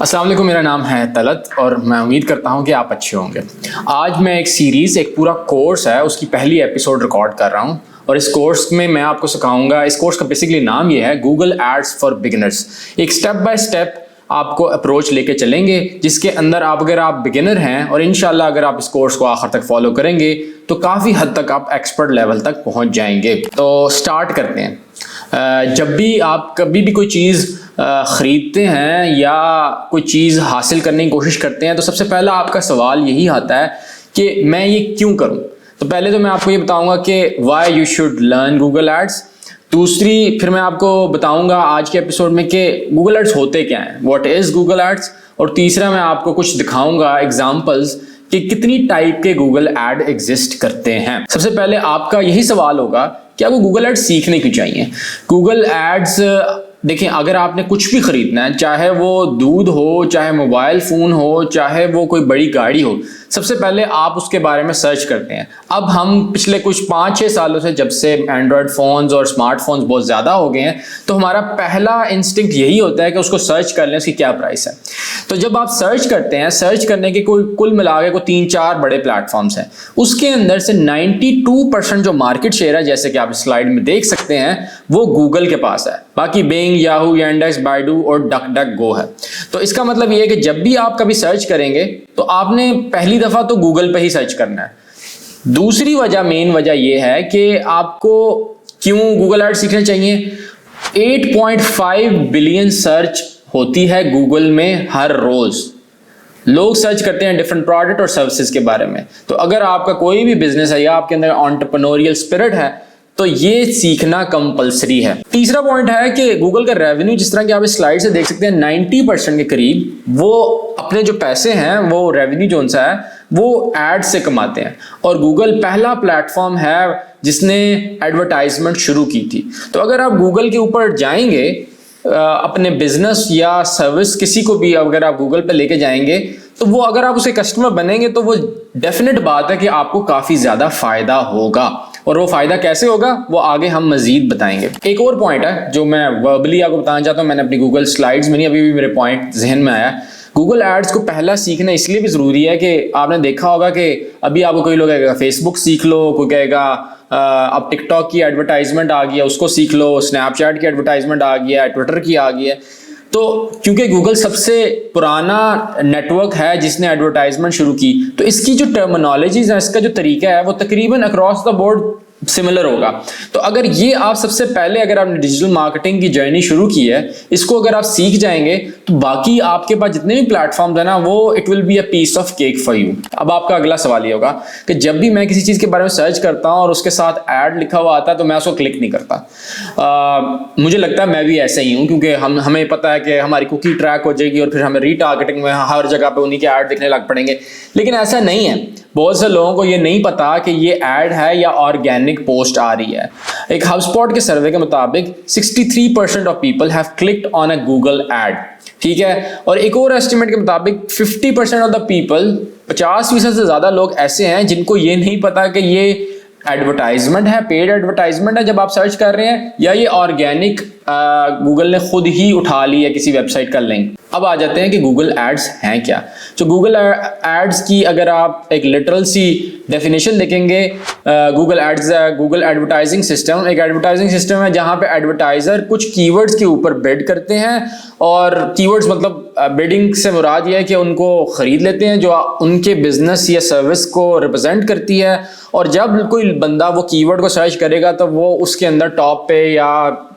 अस्सलाम वालेकुम, मेरा नाम है तलत और मैं उम्मीद करता हूं कि आप अच्छे होंगे। आज मैं एक सीरीज़, एक पूरा कोर्स है, उसकी पहली एपिसोड रिकॉर्ड कर रहा हूं और इस कोर्स में मैं आपको सिखाऊंगा। इस कोर्स का बेसिकली नाम ये है गूगल एड्स फॉर बिगिनर्स। एक स्टेप बाय स्टेप आपको अप्रोच लेके चलेंगे जिसके अंदर अगर आप बिगिनर हैं और इंशाल्लाह अगर आप इस कोर्स को आखिर तक फॉलो करेंगे तो काफ़ी हद तक आप एक्सपर्ट लेवल तक पहुंच जाएंगे। तो स्टार्ट करते हैं। जब भी आप कभी भी कोई चीज़ ख़रीदते हैं या कोई चीज़ हासिल करने की कोशिश करते हैं तो सबसे पहला आपका सवाल यही आता है कि मैं ये क्यों करूं। तो पहले तो मैं आपको ये बताऊंगा कि why you should learn Google Ads. दूसरी फिर मैं आपको बताऊंगा आज के एपिसोड में कि गूगल एड्स होते क्या हैं, व्हाट इज़ गूगल एड्स। और तीसरा मैं आपको कुछ दिखाऊंगा एग्जाम्पल्स कि कितनी टाइप के गूगल एड एग्जिस्ट करते हैं। सबसे पहले आपका यही सवाल होगा कि आपको गूगल एड्स सीखने क्यों चाहिए। गूगल एड्स देखिए, अगर आपने कुछ भी खरीदना है, चाहे वो दूध हो, चाहे मोबाइल फ़ोन हो, चाहे वो कोई बड़ी गाड़ी हो, सबसे पहले आप उसके बारे में सर्च करते हैं। अब हम पिछले कुछ 5-6 सालों से, जब से एंड्रॉयड फ़ोन्स और स्मार्टफोन्स बहुत ज़्यादा हो गए हैं, तो हमारा पहला इंस्टिंक्ट यही होता है कि उसको सर्च कर लें उसकी क्या प्राइस है। तो जब आप सर्च करते हैं, सर्च करने के कोई कुल मिला के 3-4 बड़े प्लेटफॉर्म्स हैं। उसके अंदर से 92% जो मार्केट शेयर है, जैसे कि आप स्लाइड में देख सकते हैं, वो गूगल के पास है। बाकी बिंग, याहू, यांडेक्स, बायडू और डक डक गो है। तो इसका मतलब ये है कि जब भी आप कभी सर्च करेंगे तो आपने पहली दफ़ा तो गूगल पे ही सर्च करना है। दूसरी वजह, मेन वजह ये है कि आपको क्यों गूगल एड्स सीखने चाहिए। 8.5 बिलियन सर्च होती है गूगल में हर रोज़। लोग सर्च करते हैं डिफरेंट प्रोडक्ट और सर्विसेज के बारे में। तो अगर आपका कोई भी बिजनेस है या आपके अंदर एंटरप्रेन्योरियल स्पिरिट है तो ये सीखना कंपलसरी है। तीसरा पॉइंट है कि गूगल का रेवेन्यू, जिस तरह कि आप इस स्लाइड से देख सकते हैं, 90% के करीब वो अपने जो पैसे हैं, वो रेवेन्यू जो उनसा है, वो एड से कमाते हैं। और गूगल पहला प्लेटफॉर्म है जिसने एडवर्टाइजमेंट शुरू की थी। तो अगर आप गूगल के ऊपर जाएंगे, अपने बिजनेस या सर्विस किसी को भी अगर आप गूगल पे लेके जाएंगे तो वो, अगर आप उसके कस्टमर बनेंगे तो वो डेफिनेट बात है कि आपको काफ़ी ज़्यादा फ़ायदा होगा। और वो फ़ायदा कैसे होगा वो आगे हम मज़ीद बताएंगे। एक और पॉइंट है जो मैं वर्बली आपको बताना चाहता हूँ, मैंने अपनी गूगल स्लाइड्स में नहीं, अभी भी मेरे पॉइंट जहन में आया। गूगल एड्स को पहला सीखना इसलिए भी ज़रूरी है कि आपने देखा होगा कि अभी आपको कोई लोग कहेगा फेसबुक सीख लो, कोई कहेगा अब टिकटॉक की एडवर्टाइजमेंट आ गई है उसको सीख लो, स्नैपचैट की एडवर्टाइजमेंट आ गई है, ट्विटर की आ गई है। तो क्योंकि गूगल सबसे पुराना नेटवर्क है जिसने एडवर्टाइजमेंट शुरू की, तो इसकी जो टर्मिनोलॉजीज है, इसका जो तरीका है, वो तकरीबन अक्रॉस द बोर्ड सिमिलर होगा। तो अगर ये आप सबसे पहले, अगर आपने डिजिटल मार्केटिंग की जर्नी शुरू की है, इसको अगर आप सीख जाएंगे तो बाकी आपके पास जितने भी प्लेटफॉर्म्स है ना, वो it will be a piece of cake for you. अब आपका अगला सवाल ये होगा कि जब भी मैं किसी चीज़ के बारे में सर्च करता हूँ और उसके साथ ऐड लिखा हुआ आता है तो मैं उसको क्लिक नहीं करता। मुझे लगता है मैं भी ऐसे ही हूँ, क्योंकि हमें पता है कि हमारी कुकी ट्रैक हो जाएगी और फिर हमें रीटारगेटिंग में हर जगह पे उन्हीं के ऐड दिखने लग पड़ेंगे। लेकिन ऐसा नहीं है। बहुत से लोगों को ये नहीं पता कि ये ऐड है या ऑर्गेनिक पोस्ट आ रही है। एक HubSpot के सर्वे के मुताबिक 63% of people have clicked on a Google add, ठीक है। और एक और एस्टिमेट के मुताबिक 50% ऑफ द पीपल, 50% से ज़्यादा लोग ऐसे हैं जिनको ये नहीं पता कि ये एडवर्टाइजमेंट है, पेड एडवर्टाइजमेंट है जब आप सर्च कर रहे हैं, या ये ऑर्गेनिक गूगल ने खुद ही उठा ली है किसी वेबसाइट का लिंक। अब आ जाते हैं कि गूगल एड्स हैं क्या। तो गूगल एड्स की अगर आप एक लिटरल सी डेफिनेशन देखेंगे, Google Ads, Google advertising system, एक एडवर्टाइजिंग सिस्टम है जहां पे एडवर्टाइजर कुछ कीवर्ड्स के ऊपर बिड करते हैं। और कीवर्ड्स मतलब बिडिंग से मुराद ये है कि उनको खरीद लेते हैं जो उनके बिजनेस या सर्विस को रिप्रेजेंट करती है। और जब कोई बंदा वो कीवर्ड को सर्च करेगा तो वो उसके अंदर टॉप पे या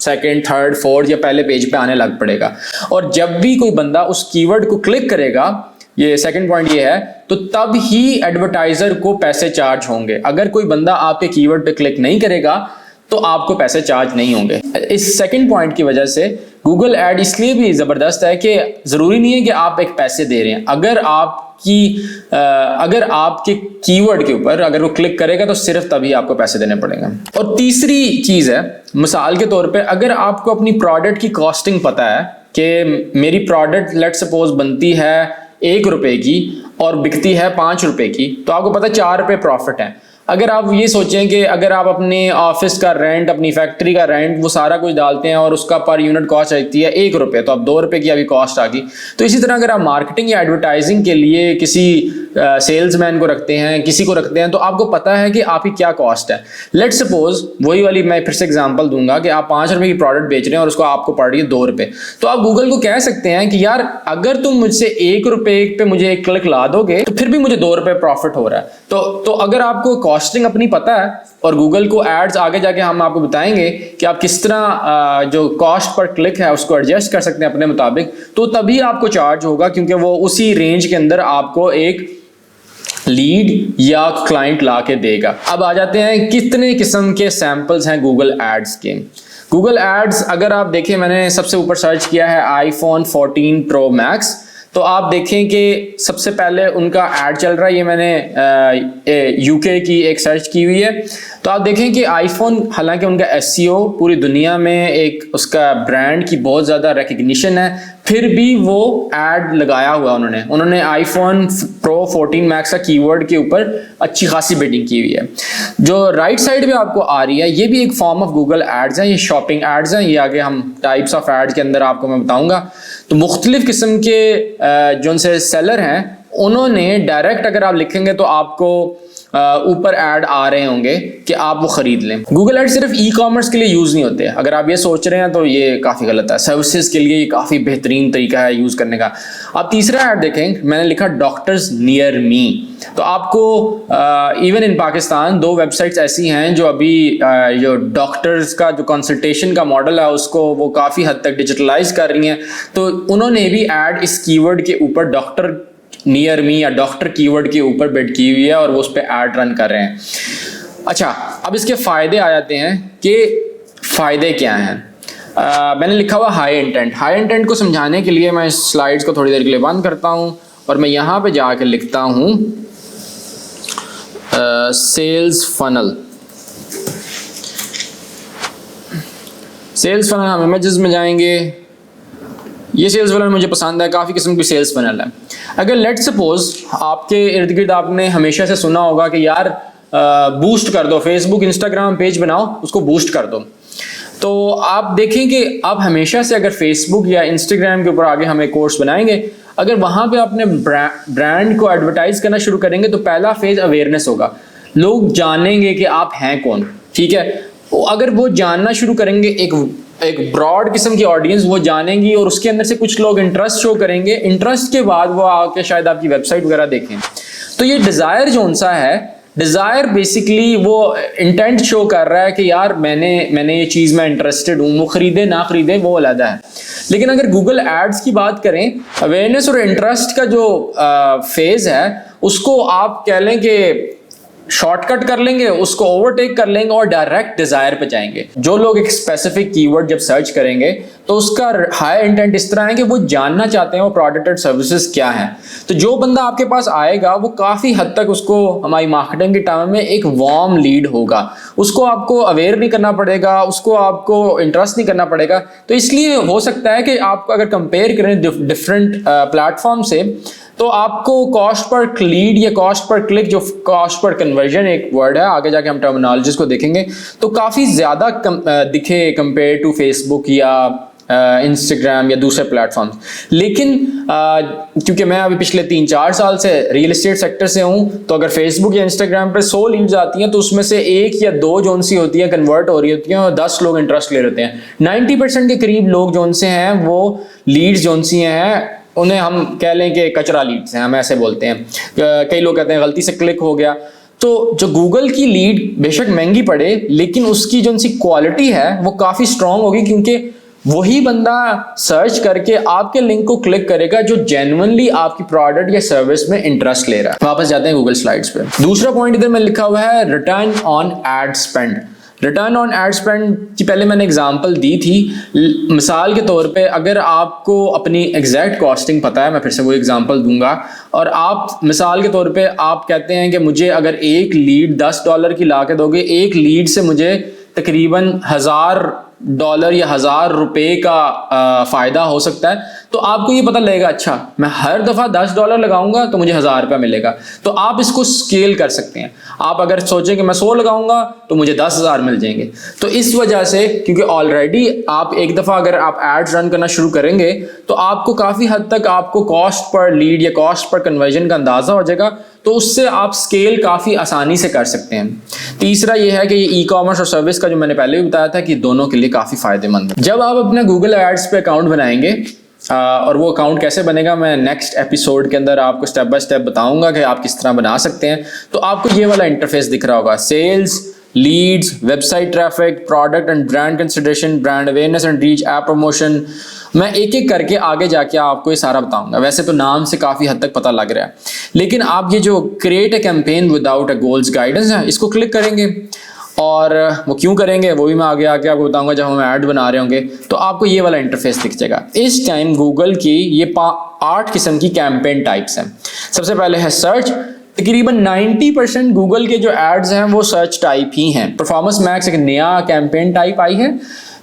सेकंड, थर्ड, फोर्थ या पहले पेज पे आने लग पड़ेगा। और जब भी कोई बंदा उस कीवर्ड को क्लिक करेगा, ये सेकंड पॉइंट ये है, तो तब ही एडवर्टाइजर को पैसे चार्ज होंगे। अगर कोई बंदा आपके कीवर्ड पे क्लिक नहीं करेगा तो आपको पैसे चार्ज नहीं होंगे। इस सेकंड पॉइंट की वजह से गूगल ऐड इसलिए भी ज़बरदस्त है कि ज़रूरी नहीं है कि आप एक पैसे दे रहे हैं। अगर आपके कीवर्ड के ऊपर अगर वो क्लिक करेगा तो सिर्फ तभी आपको पैसे देने पड़ेंगे। और तीसरी चीज़ है, मिसाल के तौर पे अगर आपको अपनी प्रोडक्ट की कॉस्टिंग पता है कि मेरी प्रोडक्ट लेट सपोज बनती है 1 रुपए की और बिकती है 5 रुपए की, तो आपको पता है 4 रुपए प्रॉफिट है। अगर आप ये सोचें कि अगर आप अपने ऑफिस का रेंट, अपनी फैक्ट्री का रेंट, वो सारा कुछ डालते हैं और उसका पर यूनिट कॉस्ट आती है 1 रुपये, तो अब 2 रुपये की अभी कॉस्ट आ गई। तो इसी तरह अगर आप मार्केटिंग या एडवर्टाइजिंग के लिए किसी सेल्समैन को रखते हैं, किसी को रखते हैं, तो आपको पता है कि आपकी क्या कॉस्ट है। लेट्स सपोज वही वाली मैं फिर से एग्जांपल दूंगा कि आप 5 रुपए की प्रोडक्ट बेच रहे हैं और उसको आपको पड़ रही है 2 रुपए, तो आप गूगल को कह सकते हैं कि यार अगर तुम मुझसे 1 रुपए पे मुझे एक क्लिक ला दोगे तो फिर भी मुझे 2 रुपए प्रॉफिट हो रहा है। तो अगर आपको कॉस्टिंग अपनी पता है और गूगल को एड्स आगे जाके हम आपको बताएंगे कि आप किस तरह जो कॉस्ट पर क्लिक है उसको एडजस्ट कर सकते हैं अपने मुताबिक, तो तभी आपको चार्ज होगा, क्योंकि वो उसी रेंज के अंदर आपको एक लीड या क्लाइंट ला के देगा। अब आ जाते हैं कितने किस्म के सैंपल्स हैं गूगल एड्स के। गूगल एड्स अगर आप देखें, मैंने सबसे ऊपर सर्च किया है iPhone 14 Pro Max, तो आप देखें कि सबसे पहले उनका ऐड चल रहा है। ये मैंने यूके की एक सर्च की हुई है। तो आप देखें कि आईफोन, हालांकि उनका एसईओ पूरी दुनिया में एक उसका ब्रांड की बहुत ज़्यादा रिकग्निशन है, फिर भी वो ऐड लगाया हुआ उन्होंने iPhone Pro 14 Max का कीवर्ड के ऊपर अच्छी खासी बिडिंग की हुई है। जो राइट साइड पे आपको आ रही है, ये भी एक फॉर्म ऑफ गूगल एड्स है, ये शॉपिंग एड्स हैं। ये आगे हम टाइप्स ऑफ एड्स के अंदर आपको मैं बताऊंगा। तो मुख्तलिफ किस्म के जो उनसे सेलर हैं, उन्होंने डायरेक्ट अगर आप लिखेंगे तो आपको ऊपर ऐड आ रहे होंगे कि आप वो खरीद लें। गूगल ऐड सिर्फ ई कॉमर्स के लिए यूज़ नहीं होते। अगर आप ये सोच रहे हैं तो ये काफ़ी गलत है। सर्विसेज के लिए ये काफ़ी बेहतरीन तरीका है यूज़ करने का। आप तीसरा ऐड देखें, मैंने लिखा डॉक्टर्स नियर मी। तो आपको इवन इन पाकिस्तान 2 वेबसाइट्स ऐसी हैं जो अभी जो डॉक्टर्स का जो कंसल्टेशन का मॉडल है उसको वो काफ़ी हद तक डिजिटलाइज कर रही हैं। तो उन्होंने भी ऐड इस कीवर्ड के ऊपर, डॉक्टर नियर मी या डॉक्टर कीवर्ड के ऊपर बिड की हुई है और वो उस पर ऐड रन कर रहे हैं। अच्छा, अब इसके फ़ायदे आ जाते हैं कि फ़ायदे क्या हैं। मैंने लिखा हुआ हाई इंटेंट। हाई इंटेंट को समझाने के लिए मैं इस स्लाइड्स को थोड़ी देर के लिए बंद करता हूँ और मैं यहाँ पे जाकर लिखता हूँ सेल्स फनल। सेल्स फनल हम इमेजेस में जाएंगे। ये सेल्स फनल मुझे पसंद है, काफ़ी किस्म की सेल्स फनल है। अगर लेट्स सपोज आपके इर्द गिर्द आपने हमेशा से सुना होगा कि यार बूस्ट कर दो, फेसबुक इंस्टाग्राम पेज बनाओ, उसको बूस्ट कर दो। तो आप देखें कि आप हमेशा से अगर फेसबुक या इंस्टाग्राम के ऊपर आगे हम एक कोर्स बनाएंगे, अगर वहाँ पे अपने ब्रांड को एडवर्टाइज करना शुरू करेंगे तो पहला फेज अवेयरनेस होगा। लोग जानेंगे कि आप हैं कौन, ठीक है। अगर वो जानना शुरू करेंगे, एक ब्रॉड किस्म की ऑडियंस वो जानेंगी और उसके अंदर से कुछ लोग इंटरेस्ट शो करेंगे। इंटरेस्ट के बाद वो आके शायद आपकी वेबसाइट वगैरह देखें। तो ये डिज़ायर जो सा है, डिज़ायर बेसिकली वो इंटेंट शो कर रहा है कि यार मैंने ये चीज़ में इंटरेस्टेड हूँ। वो खरीदे ना खरीदे वो अलग है। लेकिन अगर गूगल एड्स की बात करें, अवेयरनेस और इंटरेस्ट का जो फेज़ है उसको आप कह लें कि शॉर्टकट कर लेंगे, उसको ओवरटेक कर लेंगे और डायरेक्ट डिजायर पे जाएंगे। जो लोग एक स्पेसिफिक कीवर्ड जब सर्च करेंगे तो उसका हाई इंटेंट इस तरह है कि वो जानना चाहते हैं वो प्रोडक्ट और सर्विसेज क्या हैं। तो जो बंदा आपके पास आएगा वो काफ़ी हद तक उसको हमारी मार्केटिंग के टाइम में एक वार्म लीड होगा। उसको आपको अवेयर नहीं करना पड़ेगा, उसको आपको इंटरेस्ट नहीं करना पड़ेगा। तो इसलिए हो सकता है कि आप अगर कंपेयर करें डिफरेंट प्लेटफॉर्म से, तो आपको कॉस्ट पर लीड या कॉस्ट पर क्लिक, जो कॉस्ट पर कन्वर्जन एक वर्ड है, आगे जाके हम टर्मिनोलॉजीज को देखेंगे, तो काफ़ी ज़्यादा दिखे कंपेयर टू फेसबुक या इंस्टाग्राम या दूसरे प्लेटफॉर्म्स। लेकिन क्योंकि मैं अभी पिछले 3-4 साल से रियल एस्टेट सेक्टर से हूँ, तो अगर फेसबुक या इंस्टाग्राम पर 100 लीड्स आती हैं तो उसमें से 1 या 2 जोन सी होती हैं कन्वर्ट हो रही होती हैं और 10 लोग इंटरेस्ट ले लेते हैं। 90% के करीब लोग जोन से हैं वो लीड्स जोन सी हैं, उन्हें हम कह लें कि कचरा लीड्स हैं, हम ऐसे बोलते हैं। कई लोग कहते हैं गलती से क्लिक हो गया। तो जो गूगल की लीड बेशक महंगी पड़े, लेकिन उसकी जो उनकी क्वालिटी है वो काफ़ी स्ट्रांग होगी, क्योंकि वही बंदा सर्च करके आपके लिंक को क्लिक करेगा जो जेन्युइनली आपकी प्रोडक्ट या सर्विस में इंटरेस्ट ले रहा है। वापस जाते हैं गूगल स्लाइड्स पे। दूसरा पॉइंट इधर में लिखा हुआ है return on ad spend. Return on ad spend की पहले मैंने एग्जांपल दी थी। मिसाल के तौर पे अगर आपको अपनी एग्जैक्ट कॉस्टिंग पता है, मैं फिर से वो एग्जांपल दूंगा, और आप मिसाल के तौर पे आप कहते हैं कि मुझे अगर एक लीड $10 की ला के दोगे, एक लीड से मुझे तकरीबन $1000 या ₹1000 का फ़ायदा हो सकता है, तो आपको ये पता लगेगा, अच्छा मैं हर दफ़ा $10 लगाऊंगा तो मुझे ₹1000 मिलेगा। तो आप इसको स्केल कर सकते हैं। आप अगर सोचें कि मैं 100 लगाऊंगा तो मुझे 10,000 मिल जाएंगे। तो इस वजह से, क्योंकि ऑलरेडी आप एक दफ़ा अगर आप एड्स रन करना शुरू करेंगे तो आपको काफ़ी हद तक आपको कॉस्ट पर लीड या कॉस्ट पर कन्वर्जन का अंदाज़ा हो जाएगा। तो उससे आप स्केल काफ़ी आसानी से कर सकते हैं। तीसरा ये है कि ये ई कॉमर्स और सर्विस का जो मैंने पहले भी बताया था कि दोनों के लिए काफ़ी फ़ायदेमंद है। जब आप अपना गूगल एड्स पे अकाउंट बनाएंगे, और वो अकाउंट कैसे बनेगा मैं नेक्स्ट एपिसोड के अंदर आपको स्टेप बाय स्टेप बताऊंगा कि आप किस तरह बना सकते हैं। तो आपको ये वाला इंटरफेस दिख रहा होगा, sales, leads, website traffic, product and brand consideration, brand awareness and reach, app promotion. मैं एक एक करके आगे जाके आपको ये सारा बताऊंगा। वैसे तो नाम से काफ़ी हद तक पता लग रहा है, लेकिन आप ये जो create a campaign without a goals guidance है, इसको क्लिक करेंगे और वो क्यों करेंगे वो भी मैं आगे आके आपको बताऊंगा जब हम ऐड बना रहे होंगे। तो आपको ये वाला इंटरफेस दिख जाएगा। इस टाइम गूगल की ये 8 किस्म की कैंपेन टाइप्स हैं। सबसे पहले है सर्च। तकरीबन 90% गूगल के जो एड्स हैं वो सर्च टाइप ही हैं। परफॉर्मेंस मैक्स एक नया कैंपेन टाइप आई है।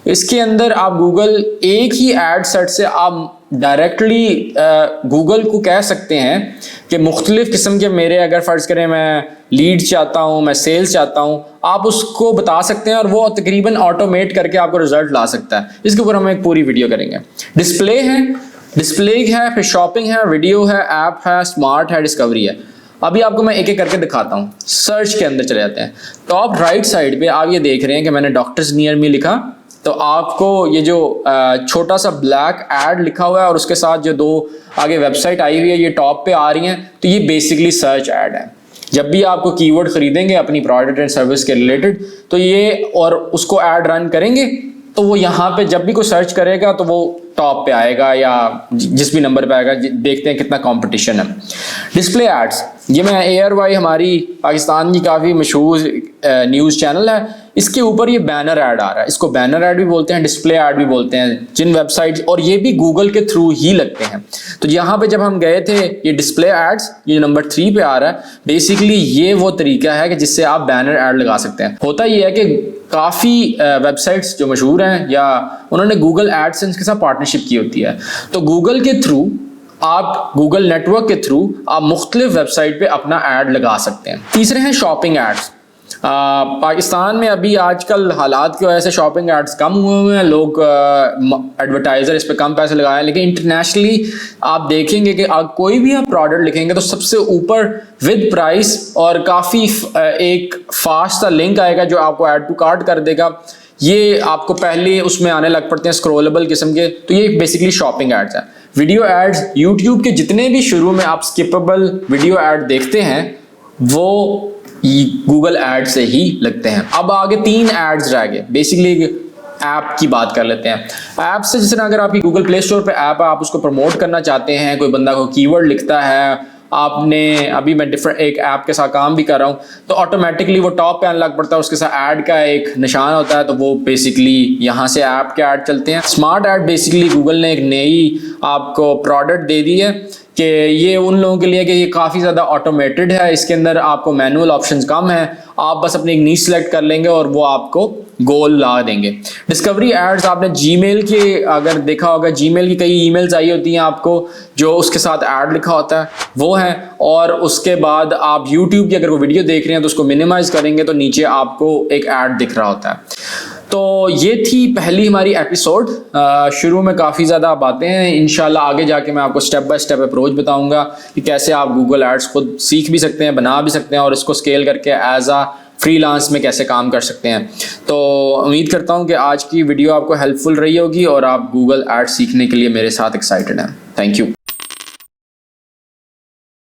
इसके अंदर आप गूगल एक ही एड सेट से आप डायरेक्टली गूगल को कह सकते हैं कि मुख्तलिफ किस्म के, मेरे अगर फ़र्ज़ करें मैं लीड चाहता हूँ, मैं सेल्स चाहता हूँ, आप उसको बता सकते हैं और वो तकरीबन ऑटोमेट करके आपको रिजल्ट ला सकता है। इसके ऊपर हम एक पूरी वीडियो करेंगे। डिस्प्ले है, फिर शॉपिंग है, वीडियो है, ऐप है, स्मार्ट है, डिस्कवरी है। अभी आपको मैं एक एक करके दिखाता हूँ। सर्च के अंदर चले जाते हैं। टॉप राइट साइड पे आप ये देख रहे हैं कि मैंने डॉक्टर्स नियर मी लिखा, तो आपको ये जो छोटा सा ब्लैक ऐड लिखा हुआ है और उसके साथ जो 2 आगे वेबसाइट आई हुई है ये टॉप पे आ रही हैं, तो ये बेसिकली सर्च ऐड है। जब भी आपको कीवर्ड खरीदेंगे अपनी प्रोडक्ट एंड सर्विस के रिलेटेड, तो ये और उसको ऐड रन करेंगे तो वो यहाँ पे जब भी कोई सर्च करेगा तो वो टॉप पे आएगा या जिस भी नंबर पे आएगा। देखते हैं कितना कंपटीशन है। डिस्प्ले एड्स, ये मैं एयरवाई हमारी पाकिस्तान की काफ़ी मशहूर न्यूज़ चैनल है, इसके ऊपर ये बैनर ऐड आ रहा है। इसको बैनर ऐड भी बोलते हैं, डिस्प्ले ऐड भी बोलते हैं जिन वेबसाइट्स, और ये भी गूगल के थ्रू ही लगते हैं। तो यहाँ पे जब हम गए थे, ये डिस्प्ले एड्स ये नंबर 3 पे आ रहा है। बेसिकली ये वो तरीका है कि जिससे आप बैनर ऐड लगा सकते हैं। होता ये है कि काफ़ी वेबसाइट्स जो मशहूर हैं या उन्होंने गूगल एडसेंस के साथ पार्टनरशिप की होती है, तो गूगल के थ्रू आप गूगल नेटवर्क के थ्रू आप मुख्तलिफ वेबसाइट पे अपना ऐड लगा सकते हैं। तीसरे हैं शॉपिंग एड्स। पाकिस्तान में अभी आजकल हालात की वजह से शॉपिंग एड्स कम हुए हैं, लोग एडवर्टाइज़र इस पर कम पैसे लगाए हैं, लेकिन इंटरनेशनली आप देखेंगे कि कोई भी आप प्रोडक्ट लिखेंगे तो सबसे ऊपर विद प्राइस और काफ़ी एक फास्ट सा लिंक आएगा जो आपको ऐड टू कार्ट कर देगा। ये आपको पहले उसमें आने लग पड़ते हैं स्क्रॉलेबल किस्म के, तो ये बेसिकली शॉपिंग एड्स हैं। वीडियो एड्स, यूट्यूब के जितने भी शुरू में आप स्किपेबल वीडियो ऐड देखते हैं वो गूगल ऐड से ही लगते हैं। अब आगे 3 एड्स रह गए। बेसिकली ऐप की बात कर लेते हैं। ऐप से जिस तरह अगर आपकी गूगल प्ले स्टोर पे ऐप है, आप उसको प्रमोट करना चाहते हैं, कोई बंदा को कीवर्ड लिखता है, आपने अभी मैं डिफरेंट एक ऐप के साथ काम भी कर रहा हूँ, तो ऑटोमेटिकली वो टॉप पे आने लग पड़ता है, उसके साथ ऐड का एक निशान होता है, तो वो बेसिकली यहाँ से ऐप के ऐड चलते हैं। स्मार्ट ऐड बेसिकली गूगल ने एक नई आपको प्रोडक्ट दे दी है कि ये उन लोगों के लिए कि ये काफ़ी ज़्यादा ऑटोमेटेड है। इसके अंदर आपको मैनुअल ऑप्शंस कम है, आप बस अपनी एक नीश सेलेक्ट कर लेंगे और वो आपको गोल ला देंगे। डिस्कवरी एड्स, आपने जीमेल के अगर देखा होगा, जीमेल की कई ईमेल्स आई होती हैं आपको जो उसके साथ ऐड लिखा होता है, वो है। और उसके बाद आप यूट्यूब की अगर वो वीडियो देख रहे हैं तो उसको मिनिमाइज करेंगे तो नीचे आपको एक ऐड दिख रहा होता है। तो ये थी पहली हमारी एपिसोड। शुरू में काफ़ी ज़्यादा बातें हैं, इंशाल्लाह आगे जाके मैं आपको स्टेप बाय स्टेप अप्रोच बताऊंगा कि कैसे आप गूगल एड्स खुद सीख भी सकते हैं, बना भी सकते हैं और इसको स्केल करके एज आ फ्रीलांस में कैसे काम कर सकते हैं। तो उम्मीद करता हूँ कि आज की वीडियो आपको हेल्पफुल रही होगी और आप गूगल एड्स सीखने के लिए मेरे साथ एक्साइटेड हैं। Thank you.